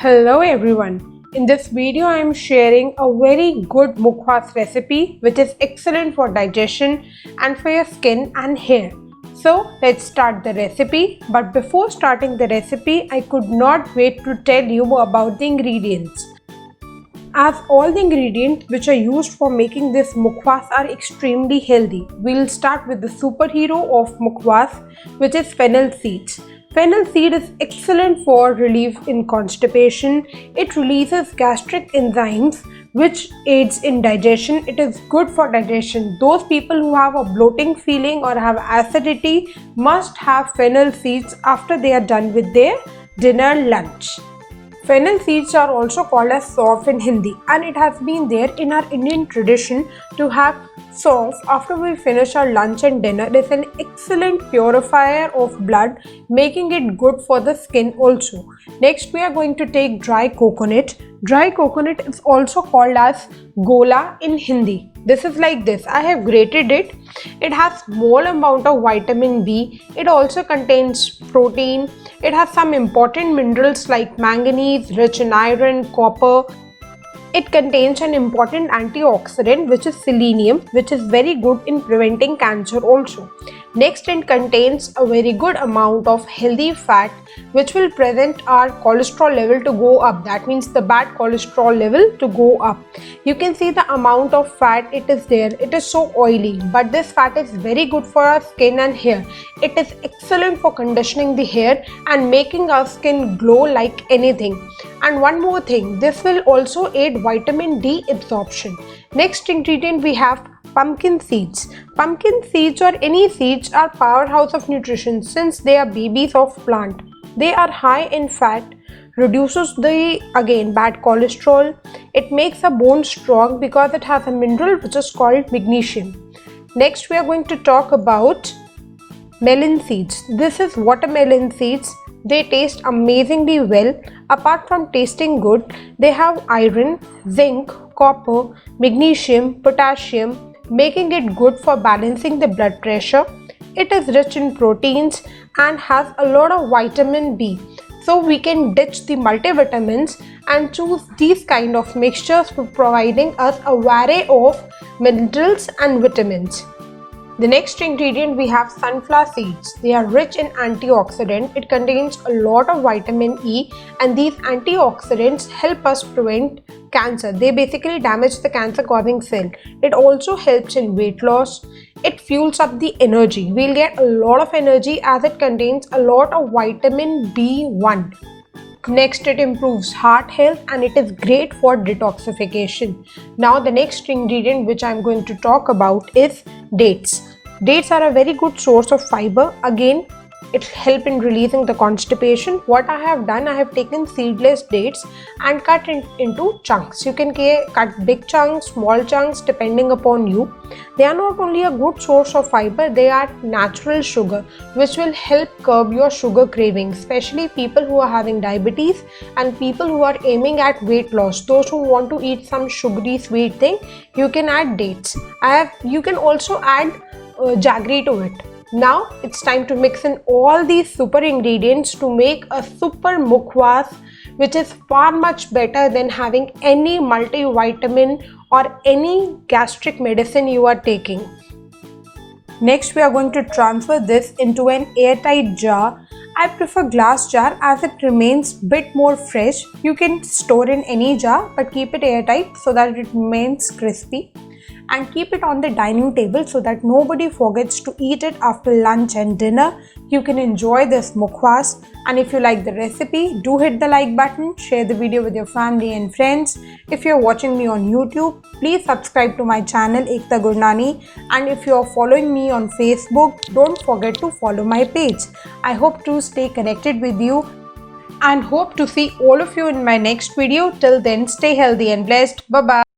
Hello everyone. In this video I am sharing a very good Mukhwas recipe which is excellent for digestion and for your skin and hair. So let's start the recipe, but before starting the recipe I could not wait to tell you about the ingredients. As all the ingredients which are used for making this Mukhwas are extremely healthy, we'll start with the superhero of Mukhwas, which is fennel seeds. Fennel seed is excellent for relief in constipation. It releases gastric enzymes which aids in digestion. It is good for digestion. Those people who have a bloating feeling or have acidity must have fennel seeds after they are done with their dinner lunch. Fennel seeds are also called as saunf in Hindi, and it has been there in our Indian tradition to have saunf after we finish our lunch and dinner. It is an excellent purifier of blood, making it good for the skin also. Next we are going to take dry coconut. Dry coconut is also called as gola in Hindi. This is like this. I have grated it. It has small amount of vitamin B. It also contains protein. It has some important minerals like manganese, rich in iron, copper. It contains an important antioxidant which is selenium, which is very good in preventing cancer also. Next, it contains a very good amount of healthy fat which will prevent our cholesterol level to go up. That means the bad cholesterol level to go up. You can see the amount of fat it is there. It is so oily, but this fat is very good for our skin and hair. It is excellent for conditioning the hair and making our skin glow like anything. And one more thing, this will also aid vitamin D absorption. Next ingredient we have pumpkin seeds. Pumpkin seeds or any seeds are powerhouse of nutrition since they are babies of plant. They are high in fat, reduces the bad cholesterol. It makes a bone strong because it has a mineral which is called magnesium. Next we are going to talk about melon seeds. This is watermelon seeds. They taste amazingly well. Apart from tasting good, they have iron, zinc, copper, magnesium, potassium, making it good for balancing the blood pressure. It is rich in proteins and has a lot of vitamin B. So we can ditch the multivitamins and choose these kind of mixtures for providing us a array of minerals and vitamins. The next ingredient we have sunflower seeds. They are rich in antioxidant. It contains a lot of vitamin E, and these antioxidants help us prevent cancer. They basically damage the cancer causing cell. It also helps in weight loss. It fuels up the energy. We'll get a lot of energy as it contains a lot of vitamin B1. Next, it improves heart health and it is great for detoxification. Now the next ingredient which I am going to talk about is dates. Dates are a very good source of fiber. Again, it helps in releasing the constipation. What I have done, I have taken seedless dates and cut it into chunks. You can cut big chunks, small chunks depending upon you. They are not only a good source of fiber, they are natural sugar which will help curb your sugar cravings, especially people who are having diabetes and people who are aiming at weight loss. Those who want to eat some sugary sweet thing, you can add dates. You can also add jaggery to it. Now it's time to mix in all these super ingredients to make a super Mukhwas, which is far much better than having any multivitamin or any gastric medicine you are taking. Next we are going to transfer this into an airtight jar. I prefer glass jar as it remains bit more fresh. You can store in any jar but keep it airtight so that it remains crispy. And keep it on the dining table so that nobody forgets to eat it after lunch and dinner. You can enjoy this Mukhwas, and if you like the recipe, do hit the like button, share the video with your family and friends. If you are watching me on YouTube, please subscribe to my channel Ekta Gurnani, and if you are following me on Facebook, don't forget to follow my page. I hope to stay connected with you and hope to see all of you in my next video. Till then, stay healthy and blessed. Bye bye.